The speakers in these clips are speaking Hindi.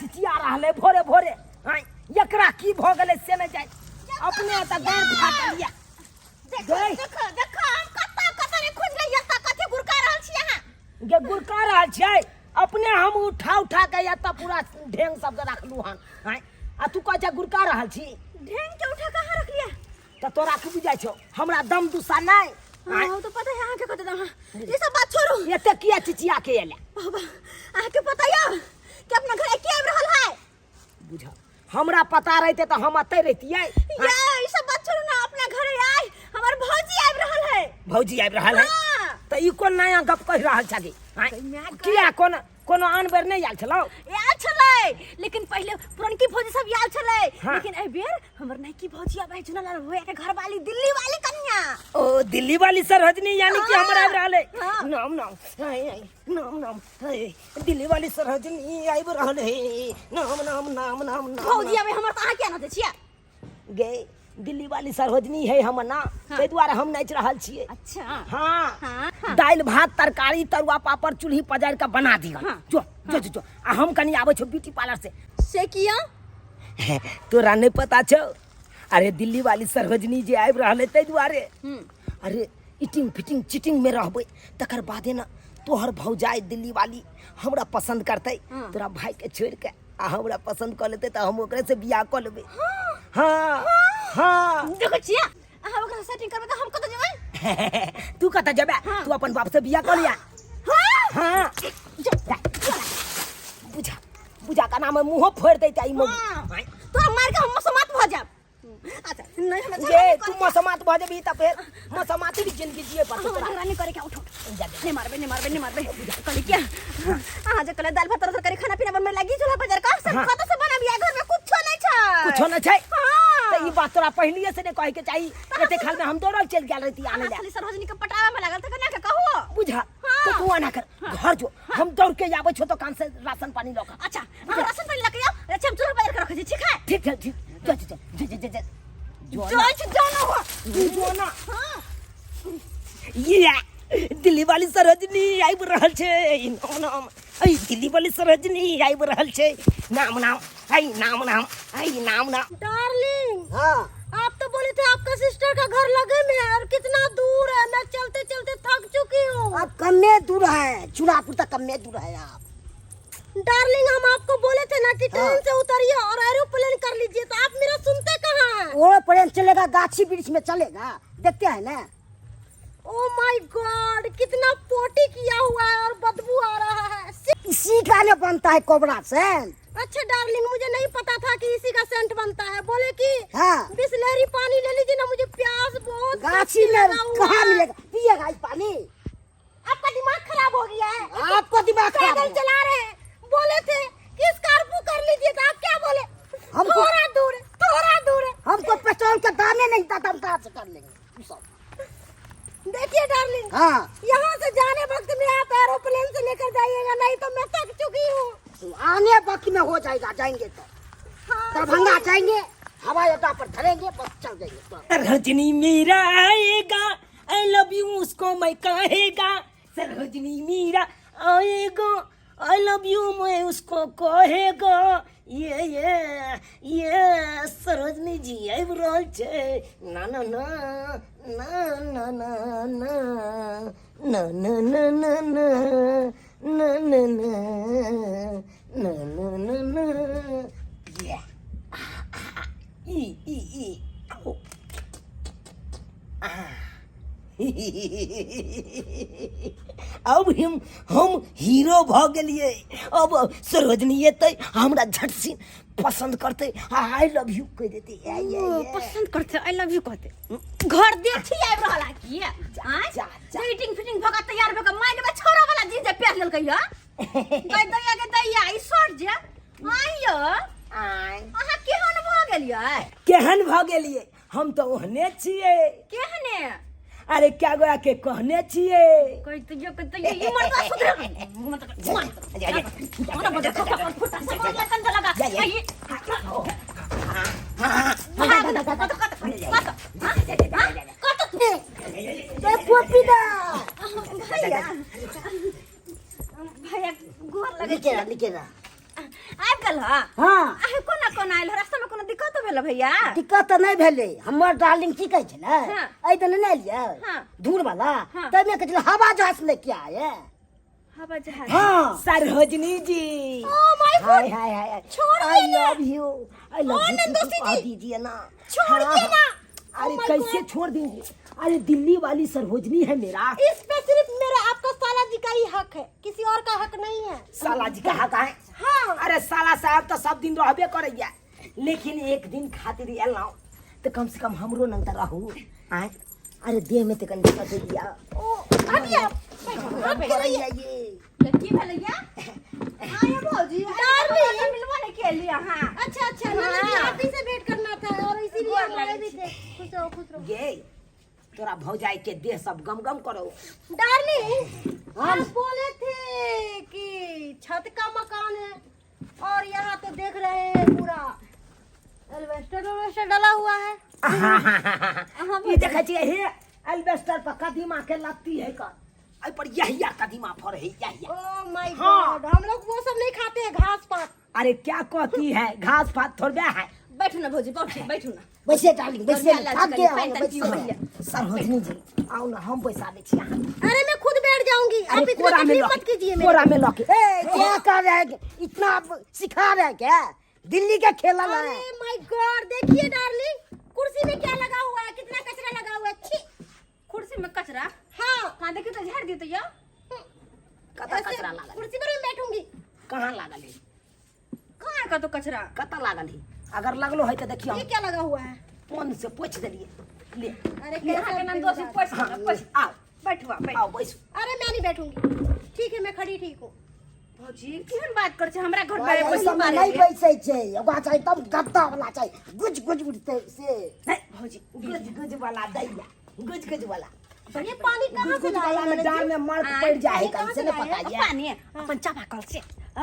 चिचिया रहले भोरे भोरे हां एकरा की भ गेलै से न जाय अपने त गांव फाट लिया देखो हम कत्ता रे खुज गई त कथि गुरका रहल छी यहां गे गुरका रहल छै अपने हम उठा के या त पूरा ढेंग सब रखलू हन हां आ तू कह जा गुरका रहल छी ढेंग के उठा कहां रख लिया त तोरा की बुझाय छौ हमरा दम दुसा नहीं हां तो पता है आहा के कते दम ये सब बात छोड़ो एते किया चिचिया के एले बाबा आहा के पता या कि अपना घर के आब रहल है बुझा हमरा पता रहते तो हम अते रहतिए ये ई सब बात छोड़ो ना अपना घरे आइ हमर भौजी आब रहल है भौजी आब रहल है त ई कोन नया गप कह रहल छगी किया कोनो आन बेर नहीं आल छलो आल छलै लेकिन पहले पुरनकी भौजी सब आल छलै हाँ। लेकिन ए बेर हमर नैकी भौजी आबै चुनल होए के घर वाली दिल्ली वाली कन्या ओ दिल्ली वाली सरहजनी यानी कि हाँ। हमरा आब रहल है हाँ। नाम नाम दिल्ली वाली सरहजनी आब रहल है नाम भौजी आबै हमर त अहाँ किया न दे छियै गे दिल्ली वाली सरहजनी है हम ना ते द्वारे हम नाच रहल छिए अच्छा हाँ हाँ। दाल भात तरकारी तरुआ पापड़ चूल्ही पजारि के बना दिया हाँ। जो आ हम कनी आबै छौ ब्यूटी पार्लर से किया तोरा नहीं पता छौ अरे दिल्ली वाली सरहजनी जे आबि रहल है ते द्वारे अरे इटिंग फिटिंग चिटिंग में रहबै तकर बादे ना तोहर भौजाई दिल्ली वाली हमरा पसंद करतै तोरा भाई के छोड़ के आ हमरा पसंद कर लेते त हम ओकरे से बियाह कर लेबै हाँ हाँ देखो छिया अहाँ ओकरा सेटिंग करबै त हम कत जेबै तू कत जेबे तू अपन बाप से बियाह कर लिया हाँ बुझा का नाम मुंह फोड़ दे ताई मो तो मार के हम समात भ जाब अच्छा नहीं हम ये तू मसमात भ जेबी त फिर मसमाती भी जिंदगी जिए पर हम रानी करे के उठो नहीं मारबे कल क्या आज कल दाल भात तरकारी खाना पीना बनमे लगी चूल्हा पर का सब खत से बनाबिया घर में कुछ नहीं छै कुछ नहीं छै त ई बात तोरा पहलिए से ने कहे के चाहिए एते खाल में हम दौड़ल चल गेल रहती आने ले खाली सरहजनी के पटावा में लागल त कना के कहू बुझा तो तू आना कर घर जो हम दौड़ के आबै छो तो कान से राशन पानी ल के अच्छा राशन पानी लेके आओ अच्छा हम चूल्हा पर रख दी ठीक है ठीक जो ना ये दिल्ली वाली सरहजनी आइब रहल छै नाम आई दिल्ली वाली सरहजनी आइब रहल छै नाम डार्लिंग हाँ आप तो बोले थे आपका सिस्टर का घर लगे में है और कितना दूर है मैं चलते चलते थक चुकी हूँ अब कम्मे दूर है चुनापुर तक कम्मे दूर है आप डार्लिंग हम आपको बोले थे ना कि ट्रेन से उतरिए और एरोप्लेन कर लीजिए तो आप मेरा सुनते कहाँ हैं वो प्लेन चलेगा गाछी वृक्ष में चलेगा देखते हैं ना ओह माय गॉड कितना पोटी किया हुआ है और बदबू आ रहा है इसी का ने बनता है कोबरा सेंट अच्छा डार्लिंग मुझे नहीं पता था कि इसी का सेंट बनता है बोले कि हाँ बिस्लेरी पानी ले लीजिए ना मुझे प्यास बहुत गाछी में कहाँ मिलेगा पिएगा इस पानी आपका दिमाग खराब हो गया है आपको दिमाग खराब पैदल चला रहे हैं बोले थे कि स्कॉर्पियो कर लीजिए तो आप क्या बोले हमको थोड़ा दूर है हमको पेट्रोल का दाम नहीं था हम कहाँ से कर लेंगे देखिए डार्लिंग हाँ यहाँ से जाने वक्त में आप एरोप्लेन से लेकर जाइएगा नहीं तो मैं थक चुकी हूँ आने वक्त में हो जाएगा जाएंगे तो दरभंगा जाएंगे हवाई अड्डा पर धरेंगे बस चल जाएंगे रजनी मेरा आएगा आई लव यू उसको मैं कहेगा सरजनी मेरा आएगा आई लव यू मैं उसको कहेगा ये सरोजनी जी आबि रहल छै ना ना ना ना ना ना ना ना ना ना ना ना ना ना ना ना ना ना ये ई आओ अब हम हीरो भ गेलिए अब सरोजनी एते हमरा झट से पसंद करते आई लव यू कह देते पसंद करते आई लव यू कहते घर देखी आब रहला की जा मीटिंग फिटिंग भगा तैयार भगा माइंड में छोरा वाला जींस पहन लेल कहिया गई दैया ई शर्ट जे आइयो अहाँ केहन भ गेलियै केहन भ गेलिए हम तो ओहने छिए केहने अरे क्या गोया के कहने छिए कोई तुझे ई मरदा सुधर मत बजे खपा फुटा से कंधा लगा भैया गोर लगे लिखे ना आई गेल ह हाँ आहे कोना आइल रास्ता में कोनो दिक्कत भेल भैया दिक्कत तो नहीं भेले हमर डार्लिंग की कहै छलै हाँ। ऐ दिन नहीं लिया हाँ। धूल वाला हाँ। तब में कहै हवा जहाज लेके आए हवा जहाज हाँ सरोजनी जी ओ माय हाय हाय हाय छोड़िए आई ना। Love you I love oh you नंदोसी जी। दीजिए ना छोड़िए हाँ, ना। अरे Oh my कैसे छोड़ देंगे अरे दिल्ली वाली सरोजनी है मेरा इस पे सिर्फ मेरा आपका साला जी का ही हक है, किसी और का हक नहीं है। साला जी का हक है हाँ। अरे साला साहब तो सब दिन रहबे करैया लेकिन एक दिन खातिर एलौ तो कम से कम हमरो नंग त रहू आय अरे देह में तो कन दिक्कत दिया ओ अभी आप करैया ये की भेलैया आए भौजी डार्लिंग। मिलवा नहीं के लिए हां अच्छा अच्छा नंदू आप ही से भेंट करना था और इसीलिए हम आए भी थे। खुश रहो। ये तोरा भौजाई के देह सब गम करो डार्लिंग आप बोले थे कि छत का मकान है और यहाँ तो देख रहे हैं पूरा एल्वेस्टर डाला हुआ है। ये देखै छियै हे एल्वेस्टर पर कदीमा के लत्ती है का आई पर यहिया कदीमा फर है यहिया ओह माय हाँ। गॉड, हम लोग वो सब नहीं खाते हैं, घास पात। अरे क्या कहती है घास पात थोड़ा है बैठो ना भौजी बैठो ना वैसे डार्लिंग वैसे और थक गया पानी तानी पियो भैया। सरोजनी जी आओ ना हम पैसा दे छी यहाँ अरे मैं खुद बैठ जाऊंगी, आप अरे इतना तकलीफ मत कीजिए मेरे। कोरा में लॉक ए क्या कर रहे हैं इतना आप सिखा रहे हैं क्या दिल्ली का खेला है अरे माय गॉड, देखिए डार्लिंग कुर्सी में क्या लगा हुआ है, कितना कचरा लगा हुआ है। छी। कुर्सी में कचरा हाँ कहां देखिए तो झाड़ दी तो या कता ऐसे कचरा लागल कुर्सी पर मैं बैठूंगी। कहाँ लागल है कहां का तो कचरा कता लागल है अगर लगलो है तो देखियो ये क्या लगा हुआ है? फोन से पूछ देलिए ले अरे यहाँ कैसा के नंदोसी बेकार। पोछ आओ बैठवा बैठ आओ बैसो अरे मैं नहीं बैठूंगी, ठीक है मैं खड़ी ठीक हूँ। भौजी केहन बात कर छै हमरा घर भाई, पे ऐसा में नहीं बैसे छे ओकरा चाही तब गद्दा वाला चाही गुज गुज उठते से नहीं भौजी गुज गुज वाला दैया गुज गुज वाला ये पानी कहाँ गुज से गुज लाए वाला में हैं? डाल में मार के पड़ जाए कल से न पानी कहाँ से पकाइए पानी है अपन चापाकल से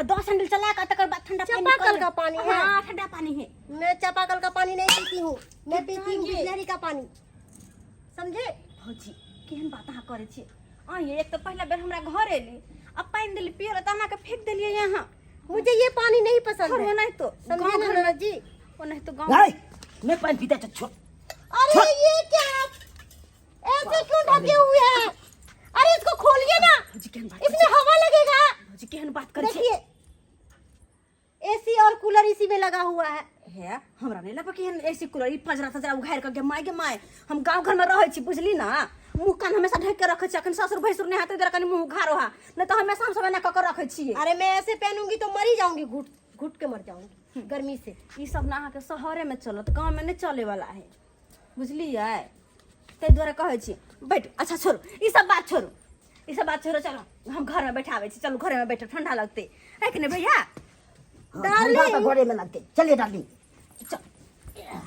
2 सैंडल चला के तकर बाद ठंडा पानी चापाकल कर- का पानी है? हां ठंडा पानी है मैं चापाकल का पानी नहीं पीती हूँ, मैं पीती हूँ ये? बिसलेरी का पानी, समझे? भौजी केहन बात अहाँ करे छी ये एक तो पहला बेर हमरा घर एली अब पानी दिली पियर त हमरा के फेंक देलिए यहाँ मुझे ये पानी नहीं पसंद घर में है, नहीं तो समझे गाँव ना घर में ननद जी? वो नहीं तो गाँव भाई मैं पानी पीता तो छोड़ अरे ये क्या ऐसे क्यों ढके हुए हैं? अरे इसको खोलिए ना, भौजी केहन बात इसमें हवा लगेगा। भौजी केहन बात करे छी देखिए एसी और कूलर इसी में लगा हुआ है। है हमरा नहीं लगा कि ऐसी कूलर ई पजरा तजरा उघार के माय हम गांव घर में रहै छी बुझली ना मुंह कान हमेशा ढक के रखे छी अखन ससुर भैसुर नहीं हाथे देर कनी मुंह उघारो हा नहीं तो हमेशा हम सब एना क के रखे छी अरे मैं ऐसे पहनूंगी तो मर ही जाऊंगी, घुट घुट के मर जाऊंगी गर्मी से। ई सब ना अहाँ के शहरे में चलत गांव में नहीं चले वाला है बुझलिए ते द्वारा कहै छी बैठ अच्छा छोड़ो ई सब बात छोड़ो चलो हम घर में बैठावे छी चलो घर में बैठो ठंडा लगते है कि नहीं भैया डार्लिंग तो घोड़े में लगते चलिए डार्लिंग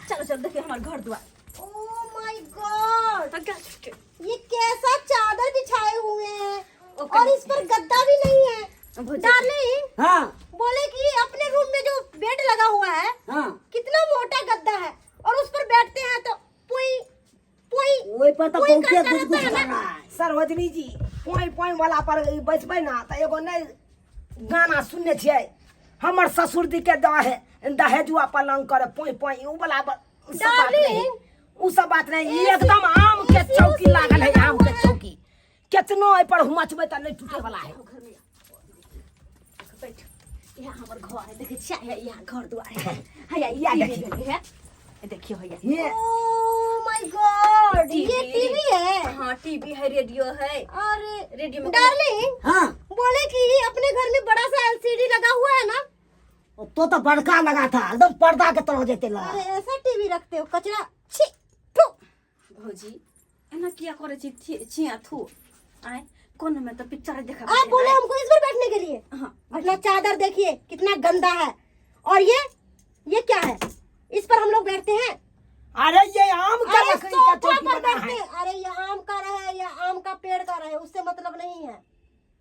चलो देखिए हमारे घर द्वार ओह माय गॉड, तो क्या छुट्टी ये कैसा चादर बिछाए हुए हैं ओके। और इस पर गद्दा भी नहीं है। भौजी। डार्लिंग हाँ बोले कि अपने रूम में जो बेड लगा हुआ है हाँ कितना मोटा गद्दा है और उस पर बैठते हैं तो पुई पुई वही पर तो कोई पहुंचे करता गुज गुज रहता है कर रहा है सरोजनी जी पोई वाला पर बैठबै ना तो एगो नहीं गाना सुनने छियै हमर ससुर जी के दहेजुआ पलंग करे पोई उ वाला उ सब बात नहीं उ सब बात नहीं ई एकदम आम के चौकी लागल है आम के चौकी कितनो ए पर हुमचबै त नहीं टूटे वाला है बैठ यहाँ हमार घर है देखे छिया यहाँ घर द्वार है या या देखिए है देखियो है ये ओह माय गॉड, ये टीवी है हाँ टीवी है रेडियो है और रेडियो में डार्लिंग हाँ बोले कि अपने घर में बड़ा सा एलसीडी लगा हुआ है ना। तो बड़का लगा था एकदम पर्दा के तरह जेते लगा अरे ऐसा टीवी रखते हो कचरा, छी थू। भौजी एना किया करे छी छिया थू आए कोन में तो पिक्चर देखा आप बोले हमको इस पर बैठने के लिए। हाँ अपना चादर देखिए कितना गंदा है और ये क्या है, इस पर हम लोग बैठते हैं। अरे ये आम का अरे लकड़ी का सोफा चौकी पर बना बैठते है हैं। अरे ये आम का रहे या आम का पेड़ का रहे उससे मतलब नहीं है,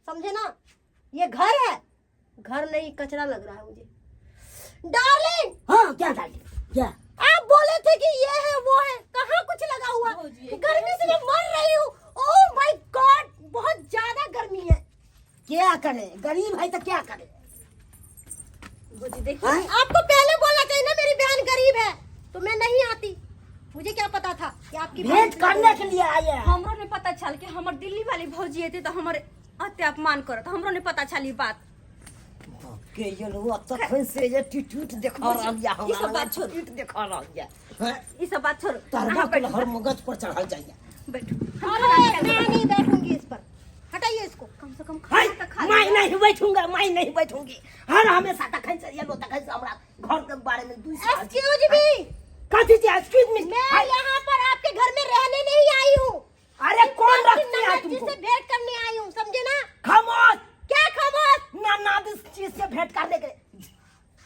समझे ना? ये घर है, घर नहीं कचरा लग रहा है मुझे। डार्लिंग हाँ क्या डार्लिंग क्या आप बोले थे कि ये है वो है, कहाँ कुछ लगा हुआ? गर्मी से मैं मर रही हूँ। ओह माय गॉड, बहुत ज्यादा गर्मी है। क्या करे गरीब है तो क्या करे भौजी देखिए आपको पहले बोलना चाहिए ना, मेरी बहन गरीब है तो मैं नहीं आती। मुझे क्या पता था कि आपकी भेंट करने के लिए आए हैं। हमरो ने पता चल कि हमर दिल्ली वाली भौजी आते तो हमर अत्य अपमान करत, हमरो ने पता चली बात। के ये लोग तखन से ये टिटूट दिखा रहा है ये सब हमरा बात छोड़। टिटूट दिखा रहा है हैं? ई सब बात छोड़, तारवा यहाँ के बैठो, हर मगज पर चढ़ा जाइए। बैठो। अरे मैं नहीं बैठूंगी इस पर, हटाइए इसको। कम से कम हाय खाना तो खा मैं लीजिए। नहीं बैठूंगा, मैं नहीं बैठूंगी। हर हमेशा तखन से ये लो तखन से हमरा घर के बारे में दूसरा एक्सक्यूज मी, कथी से एक्सक्यूज मी? मैं यहाँ पर आपके घर में रहने नहीं आई हूँ। अरे कौन आपकी रखती है ननद जी तुमको? से भेंट करने आई हूँ, समझे ना? खामोश। क्या खामोश? नानाद इस चीज से भेंट करने के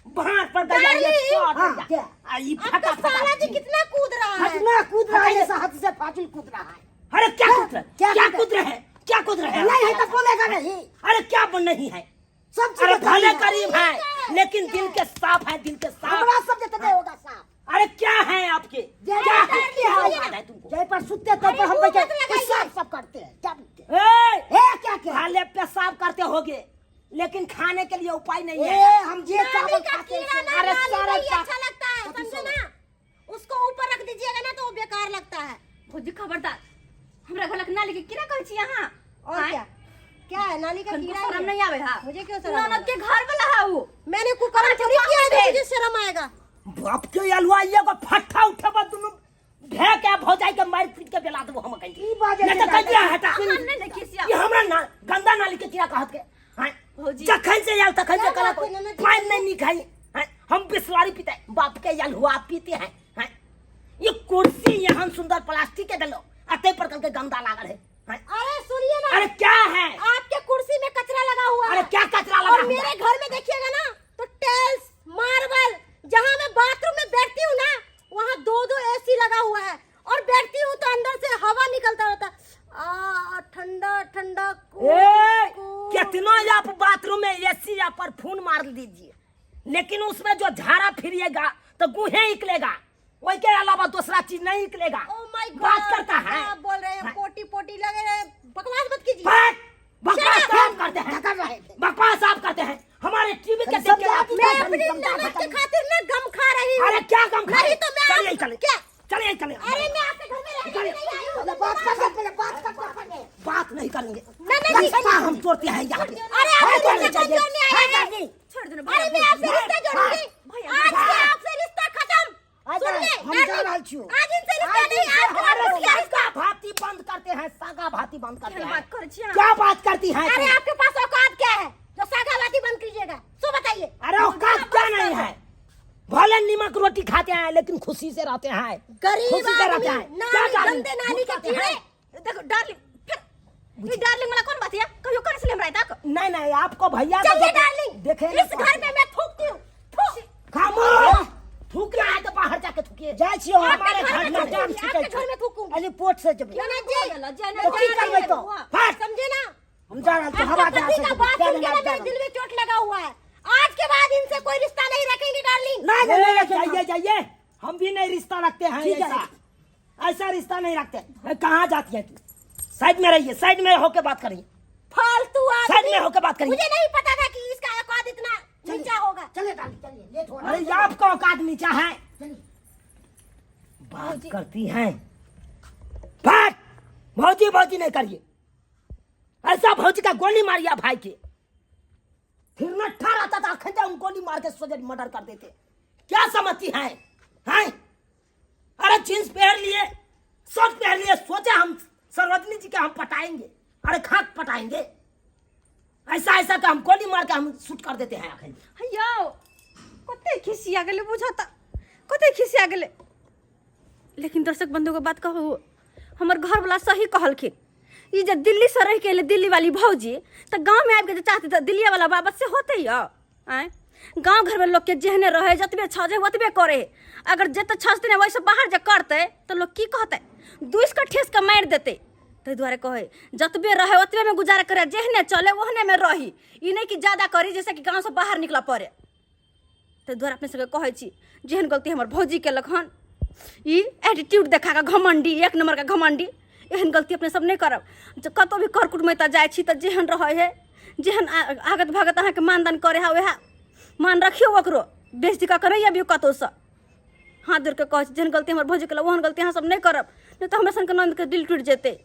बाहर पर गया ये डार्लिंग। शॉट हाँ, क्या? आई आपका फटा साला जी कितना कूद रहा है। हटना कूद रहा है, जैसा हाथ से फाटुल कूद रहा है। अरे क्या कूद रहा है? क्या क्या कूद कूद रहा है? क्या कूद रहा है? नहीं है तो बोलेगा नहीं। अरे क्या बन नहीं है? सब अरे चीजें भले करनी है। करीब है लेकिन दिल के साफ है, दिल के साफ। हमारा सब जितना होगा साफ। अरे क्या है आपके? जय क्या पर है? क्या औकात है तुमको? जय पर सुते तो पर हम बैठे पेशाब सब करते हैं। क्या बोलते हैं? ए, ए क्या क्या? भले पेशाब करते होगे लेकिन खाने के लिए उपाय नहीं ए है। हम जे नानी चावल का खाते कीड़ा ना हैं। अरे नानी सारा को ही चा- अच्छा लगता है, समझे ना? उसको ऊपर रख दीजिएगा ना तो वो बेकार लगता है। भौजी खबरदार, हमरा घरक ना लेके किरा कहै छी यहाँ? और आँय? क्या क्या है, नानी का हमको कीड़ा शरम है? नहीं आवे हा? मुझे क्यों शरम ननद आएगा? के घर वाला है वो। मैंने कुकर्म अरे थोड़ी बाप किया है रे। तो मुझे शर्म आएगा। बाप के अलवा ये को फट्टा उठेबा दुनु भे के भौजाई के मार पीट के बेला देबो हम कहीं। ई बाजे ये तो के कहिया हटा। हमने नहीं खिसिया। ये हमरा ना गंदा नाली के कीड़ा कहत के। हैं? भौजी। जखन से याल तखन से क्या करा बात है, ननद जी? पानी नहीं खाई। हैं? हम बिस्वारी पीते हैं, बाप के याल हुआ पीते हैं। हैं? ये कुर्सी यहाँ सुंदर प्लास्टिक के डलो अते पर के गंदा लागल है। हैं? अरे सुनिए ना, अरे क्या है? आपके कुर्सी में कचरा लगा हुआ अरे है। क्या कचरा लगा और हुआ मेरे है? घर में देखिएगा ना तो टाइल्स, मार्बल, जहाँ मैं बाथरूम में बैठती हूँ ना वहाँ 2-2 एसी लगा हुआ है और बैठती हूँ तो अंदर से हवा निकलता रहता है। ठंडा ठंडा ए, कितना आप बाथरूम में एसी या परफ्यूम मार दीजिए लेकिन उसमें जो झाड़ा फिरिएगा तो गुहे निकलेगा, वही के अलावा दूसरा चीज नहीं निकलेगा। Oh my God, बात करता है। आप बोल रहे हैं हाँ। पोटी पोटी लगे रहे, बकवास मत कीजिए। बात बकवास Shut up! आप करते हैं, ढका रहे थे। बकवास आप करते हैं। हमारे टीवी के अरे देख के समझा आप- कि मैं नहीं, अपनी समझा, ननद के समझा। खातिर ना गम खा रही हूँ। अरे क्या कम खा नहीं तो मैं चलिए आप- चलिए क्या? चलिए चलिए। अरे मैं आपके घर में रहने नहीं आई हूँ। पहले बात करते पहले बात करते। बात नहीं करेंगे। ननद जी। रिश्ता हम तोड़ते हैं यहाँ पे। अरे है आपके करनी घर में चाहिए। जोड़ने आए है हैं। करनी। छोड़ देना अरे मैं आपसे रिश्ता जोड़ूंगी। भैया, आज से आपसे रिश्ता खत्म। आज सुन ले, हम डार्लिंग, जा रहल छियो। आज इनसे रिश्ता आज नहीं, इनसे आज हमारा हमारा रिश्ता। सागा भाती बंद करते हैं, सागा भाती बंद करते क्या हैं। बात करे छी अहाँ? क्या बात करती है अरे तुम? आपके पास औकात क्या है जो सागावाती बंद कीजिएगा? सो बताइए। अरे औकात क्या नहीं है? भले नमक रोटी खाते हैं लेकिन खुशी से रहते हैं। गरीब खुशी से रहते आदमी, हैं। नाली, क्या डार्लिंग? गंदे नाली के करते कीड़े। हैं? देखो डार्लिंग, फिर ये डार्लिंग वाला कौन बात है? कहियो कर इसलिए हमरा तक। नहीं नहीं आपको भैया को चलिए देखे- डार्लिंग, देखे इस घर में मैं थूकती हूँ। थूक। खामोश। थूक रहा है तो बाहर जाके थूकिए। जाय छियो हमारे आपके घर घर में में जान थूकूंगी, छिकै आपके घर छै। में थूकूंगी। अरे पोट से जब ननद जी, तो की करबै तो? हट। समझे ना? हम जा रहल छी हवा आपके जहां पति से का जब बात क्या सुन के ना लेना मेरे दिल में चोट लगा हुआ है। आज के बाद इनसे कोई रिश्ता नहीं रखेंगे डार्लिंग। नहीं ए, नहीं नहीं जाइए जाइए, हम भी नहीं रिश्ता रखते हैं ठीक है। ऐसा ऐसा रिश्ता नहीं रखते। कहाँ जाती है तू? साइड में रहिए, साइड में होके बात करिए। फालतू साइड आदमी। में होके बात करिए। मुझे नहीं पता था कि इसका औकात इतना नीचा होगा। चलिए डाली चलिए लेट हो रहा अरे आपका औकात नीचा है। चलिए। बात करती हैं। भाग भौजी भौजी नहीं करिए। ऐसा भौजी का गोली मारिया भाई के, फिर न ठहरा था खंजा हम गोली मार के सोचे मर्डर कर देते। क्या समझती हैं? हैं? अरे जींस पहन लिए, शर्ट पहन लिए, सोचे हम सरोजनी जी के हम पटाएंगे। अरे खाक पटाएंगे। ऐसा ऐसा का हम गोली मार के हम शूट कर देते हैं आखिर। हयो कते खिसिया गेले बुझता, कते खिसिया गेले। लेकिन दर्शक बंधु को बात कहू, हमर घर वाला सही कहलखिन। ई जे दिल्ली से रह के एले दिल्ली वाली भौजी तो गांव में आबि के चाहती तो दिल्ली वाला बाबत से होते या आए। गांव घर में लोग के जेहने रहे जतबे छजे ओतबे करे। अगर जत छजते नहीं वैसे बाहर जे करते तो लोग की कहते, दुइस का ठेस का मार देते। ताहि दुआरे कहे जतबे रहे ओतबे में गुजारा करे, जेहने चले ओहने में रही। ई नहीं कि ज्यादा करी जैसे कि गांव से बाहर निकला पड़े। ताहि दुआरे अपने सबके कहै छी जेहन गलती हमर भौजी केलक हन, ई एटीट्यूड देखा के घमंडी, एक नंबर का घमंडी, एहन गलती अपने सब नहीं करब। कतौ भी कर कुटुम में जाइ छी तऽ जेहन रहे है, जेहन आगत भगत अहाँ के मानदान करे है वह मान रखियो ओकरो बेइज्जती का करैया अभी कतौ से हाथ जोड़ के कह जेहन गलती हमर भौजी केलक ओहन गलती अहाँ सब नहीं करब नहीं तो हमरा सन के नंद के दिल टूट जेतै